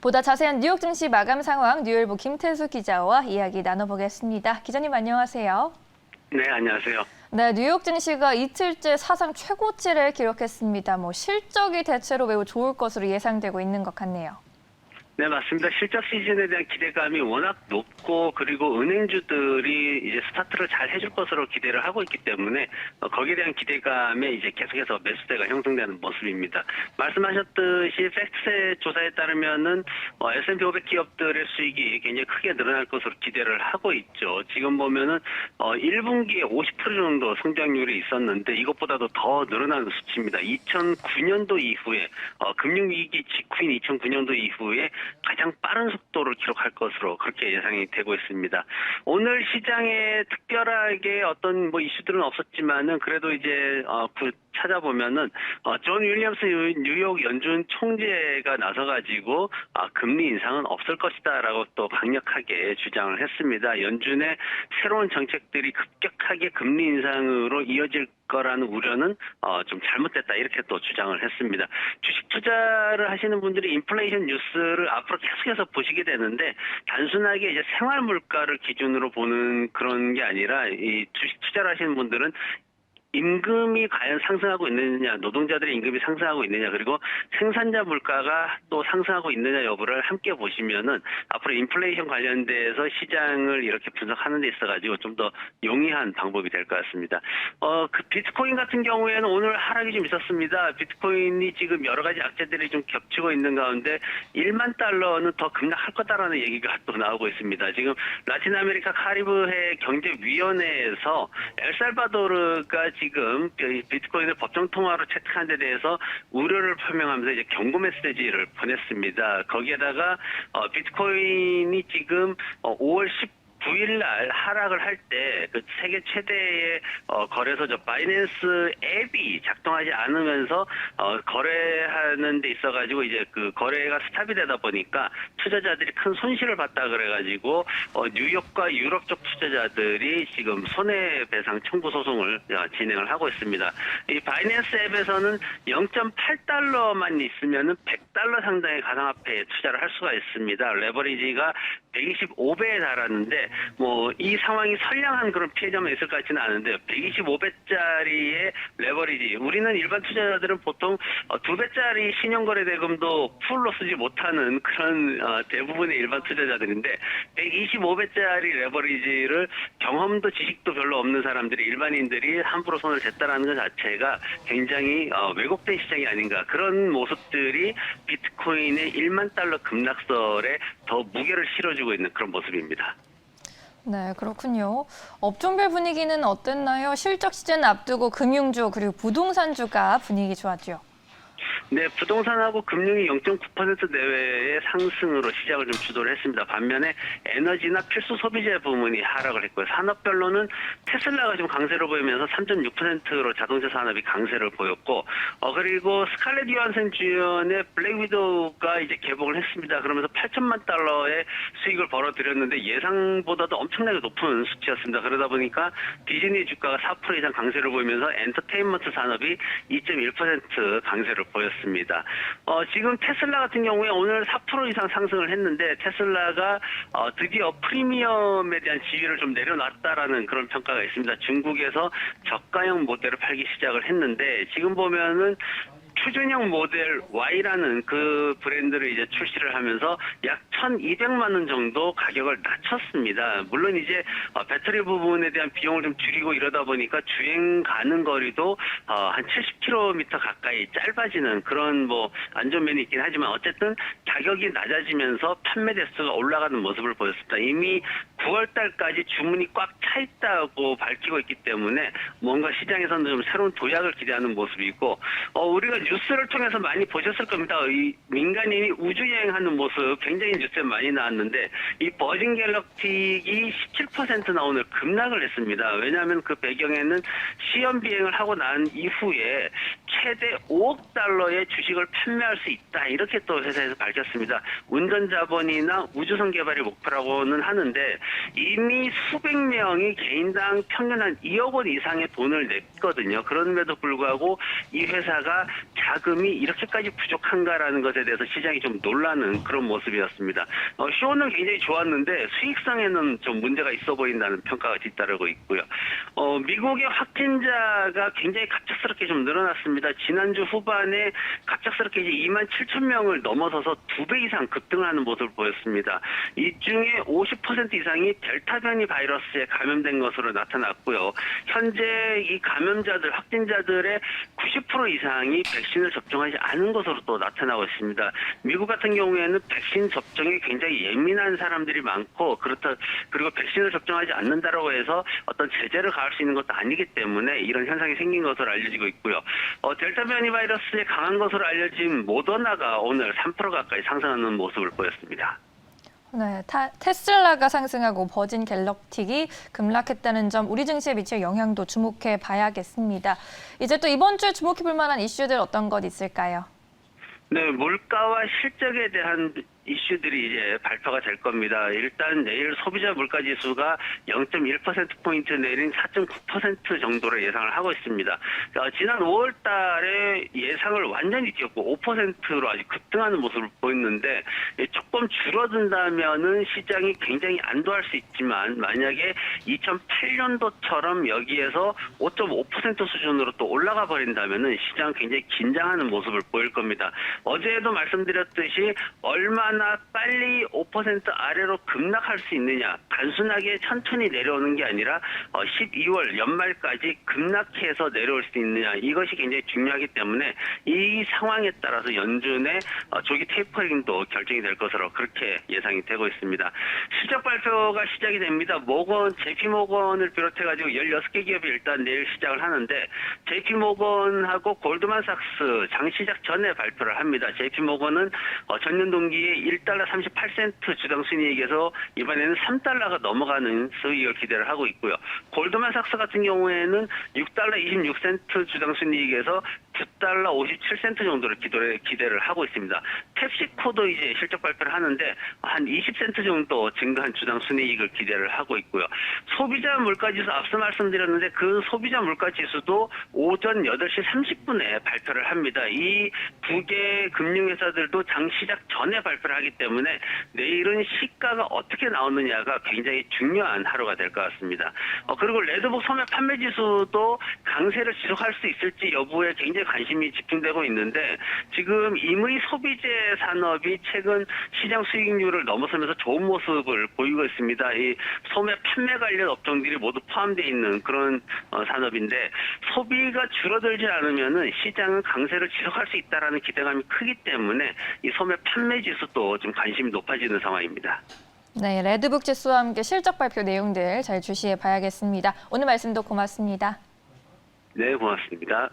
보다 자세한 뉴욕 증시 마감 상황 뉴일보 김태수 기자와 이야기 나눠보겠습니다. 기자님 안녕하세요. 네, 안녕하세요. 네, 뉴욕 증시가 이틀째 사상 최고치를 기록했습니다. 실적이 대체로 매우 좋을 것으로 예상되고 있는 것 같네요. 네, 맞습니다. 실적 시즌에 대한 기대감이 워낙 높고 그리고 은행주들이 이제 스타트를 잘 해줄 것으로 기대를 하고 있기 때문에 거기에 대한 기대감에 이제 계속해서 매수세가 형성되는 모습입니다. 말씀하셨듯이 팩트셋 조사에 따르면은 S&P 500 기업들의 수익이 굉장히 크게 늘어날 것으로 기대를 하고 있죠. 지금 보면은 1분기에 50% 정도 성장률이 있었는데 이것보다도 더 늘어나는 수치입니다. 2009년도 이후에 금융위기 직후인 2009년도 이후에 가장 빠른 속도를 기록할 것으로 그렇게 예상이 되고 있습니다. 오늘 시장에 특별하게 어떤 이슈들은 없었지만은 그래도 이제 찾아보면은 존 윌리엄스 뉴욕 연준 총재가 나서가지고 금리 인상은 없을 것이다라고 또 강력하게 주장을 했습니다. 연준의 새로운 정책들이 급격하게 금리 인상으로 이어질 거라는 우려는 좀 잘못됐다 이렇게 또 주장을 했습니다. 주식 투자를 하시는 분들이 인플레이션 뉴스를 앞으로 계속해서 보시게 되는데 단순하게 이제 생활 물가를 기준으로 보는 그런 게 아니라 이 주식 투자를 하시는 분들은 임금이 과연 상승하고 있느냐, 노동자들의 임금이 상승하고 있느냐, 그리고 생산자 물가가 또 상승하고 있느냐 여부를 함께 보시면은 앞으로 인플레이션 관련돼서 시장을 이렇게 분석하는 데 있어가지고 좀 더 용이한 방법이 될 것 같습니다. 그 비트코인 같은 경우에는 오늘 하락이 좀 있었습니다. 비트코인이 지금 여러 가지 악재들이 좀 겹치고 있는 가운데 1만 달러는 더 급락할 거다라는 얘기가 또 나오고 있습니다. 지금 라틴 아메리카 카리브해 경제위원회에서 엘살바도르가 지금 비트코인을 법정 통화로 채택한 데 대해서 우려를 표명하면서 이제 경고 메시지를 보냈습니다. 거기에다가 비트코인이 지금 5월 9일 날 하락을 할 때 그 세계 최대의 거래소죠. 바이낸스 앱이 작동하지 않으면서 거래하는 데 있어가지고 이제 그 거래가 스탑이 되다 보니까 투자자들이 큰 손실을 봤다 그래가지고 뉴욕과 유럽 쪽 투자자들이 지금 손해배상 청구 소송을 진행을 하고 있습니다. 이 바이낸스 앱에서는 0.8달러만 있으면은 100달러 상당의 가상화폐에 투자를 할 수가 있습니다. 레버리지가 125배에 달하는데 이 상황이 선량한 그런 피해자만 있을 것 같지는 않은데요. 125배짜리의 레버리지. 우리는 일반 투자자들은 보통 2배짜리 신용거래 대금도 풀로 쓰지 못하는 그런 대부분의 일반 투자자들인데 125배짜리 레버리지를 경험도 지식도 별로 없는 사람들이 일반인들이 함부로 손을 댔다라는 것 자체가 굉장히 왜곡된 시장이 아닌가. 그런 모습들이 비트코인의 1만 달러 급락설에 더 무게를 실어주고 있는 그런 모습입니다. 네, 그렇군요. 업종별 분위기는 어땠나요? 실적 시즌 앞두고 금융주 그리고 부동산주가 분위기 좋았죠. 네, 부동산하고 금융이 0.9% 내외의 상승으로 시작을 좀 주도를 했습니다. 반면에 에너지나 필수 소비재 부문이 하락을 했고요. 산업별로는 테슬라가 좀 강세를 보이면서 3.6%로 자동차 산업이 강세를 보였고, 그리고 스칼렛 요한센 주연의 블랙 위도우가 이제 개봉을 했습니다. 그러면서 8천만 달러의 수익을 벌어들였는데 예상보다도 엄청나게 높은 수치였습니다. 그러다 보니까 디즈니 주가가 4% 이상 강세를 보이면서 엔터테인먼트 산업이 2.1% 강세를 보였습니다. 지금 테슬라 같은 경우에 오늘 4% 이상 상승을 했는데 테슬라가 드디어 프리미엄에 대한 지위를 좀 내려놨다라는 그런 평가가 있습니다. 중국에서 저가형 모델을 팔기 시작을 했는데 지금 보면은 추준형 모델 Y라는 그 브랜드를 이제 출시를 하면서 약 1,200만 원 정도 가격을 낮췄습니다. 물론 이제 배터리 부분에 대한 비용을 좀 줄이고 이러다 보니까 주행 가는 거리도 한 70km 가까이 짧아지는 그런 안 좋은 면이 있긴 하지만 어쨌든 가격이 낮아지면서 판매 대수가 올라가는 모습을 보였습니다. 이미 9월 달까지 주문이 꽉 차 있다고 밝히고 있기 때문에 뭔가 시장에서는 좀 새로운 도약을 기대하는 모습이고 우리가 뉴스를 통해서 많이 보셨을 겁니다. 이 민간인이 우주 여행하는 모습 굉장히 뉴스에 많이 나왔는데 이 버진 갤럭틱이 17%나 오늘 급락을 했습니다. 왜냐하면 그 배경에는 시험 비행을 하고 난 이후에 최대 5억 달러의 주식을 판매할 수 있다. 이렇게 또 회사에서 밝혔습니다. 운전자본이나 우주선 개발이 목표라고는 하는데 이미 수백 명이 개인당 평균 한 2억 원 이상의 돈을 냈거든요. 그럼에도 불구하고 이 회사가 자금이 이렇게까지 부족한가라는 것에 대해서 시장이 좀 놀라는 그런 모습이었습니다. 쇼는 굉장히 좋았는데 수익성에는 좀 문제가 있어 보인다는 평가가 뒤따르고 있고요. 미국의 확진자가 굉장히 갑작스럽게 좀 늘어났습니다. 지난주 후반에 갑작스럽게 이제 2만 7천 명을 넘어서서 2배 이상 급등하는 모습을 보였습니다. 이 중에 50% 이상이 델타 변이 바이러스에 감염된 것으로 나타났고요. 현재 이 감염자들, 확진자들의 90% 이상이 백신을 접종하지 않은 것으로 또 나타나고 있습니다. 미국 같은 경우에는 백신 접종에 굉장히 예민한 사람들이 많고 그리고 백신을 접종하지 않는다라고 해서 어떤 제재를 가할 수 있는 것도 아니기 때문에 이런 현상이 생긴 것으로 알려지고 있고요. 델타 변이 바이러스에 강한 것으로 알려진 모더나가 오늘 3% 가까이 상승하는 모습을 보였습니다. 네, 테슬라가 상승하고 버진 갤럭틱이 급락했다는 점 우리 증시에 미칠 영향도 주목해 봐야겠습니다. 이제 또 이번 주에 주목해 볼 만한 이슈들 어떤 것 있을까요? 네, 물가와 실적에 대한 이슈들이 이제 발표가 될 겁니다. 일단 내일 소비자 물가 지수가 0.1%포인트 내린 4.9% 정도로 예상을 하고 있습니다. 지난 5월 달에 예상을 완전히 뛰었고 5%로 아주 급등하는 모습을 보였는데 조금 줄어든다면은 시장이 굉장히 안도할 수 있지만 만약에 2008년도처럼 여기에서 5.5% 수준으로 또 올라가 버린다면은 시장은 굉장히 긴장하는 모습을 보일 겁니다. 어제도 말씀드렸듯이 얼마나 빨리 5% 아래로 급락할 수 있느냐, 단순하게 천천히 내려오는 게 아니라 12월 연말까지 급락해서 내려올 수 있느냐, 이것이 굉장히 중요하기 때문에 이 상황에 따라서 연준의 조기 테이퍼링도 결정이 될 것으로 그렇게 예상이 되고 있습니다. 실적 발표가 시작이 됩니다. JP모건을 비롯해가지고 16개 기업이 일단 내일 시작을 하는데 JP모건하고 골드만삭스 장시작 전에 발표를 합니다. JP모건은 전년 동기에 1달러 38센트 주당 순이익에서 이번에는 3달러가 넘어가는 수익을 기대를 하고 있고요. 골드만삭스 같은 경우에는 6달러 26센트 주당 순이익에서 9달러 57센트 정도를 기대를 하고 있습니다. 펩시코도 이제 실적 발표를 하는데 한 20센트 정도 증가한 주당 순이익을 기대를 하고 있고요. 소비자 물가지수 앞서 말씀드렸는데 그 소비자 물가지수도 오전 8시 30분에 발표를 합니다. 이 두 개 금융회사들도 장 시작 전에 발표를 하기 때문에 내일은 시가가 어떻게 나오느냐가 굉장히 중요한 하루가 될 것 같습니다. 그리고 레드북 소매 판매 지수도 강세를 지속할 수 있을지 여부에 굉장히 관심이 집중되고 있는데 지금 임의 소비재 산업이 최근 시장 수익률을 넘어서면서 좋은 모습을 보이고 있습니다. 이 소매 판매 관련 업종들이 모두 포함되어 있는 그런 산업인데 소비가 줄어들지 않으면은 시장은 강세를 지속할 수 있다라는 기대감이 크기 때문에 이 소매 판매 지수도 좀 관심이 높아지는 상황입니다. 네, 레드북 지수와 함께 실적 발표 내용들 잘 주시해 봐야겠습니다. 오늘 말씀도 고맙습니다. 네, 고맙습니다.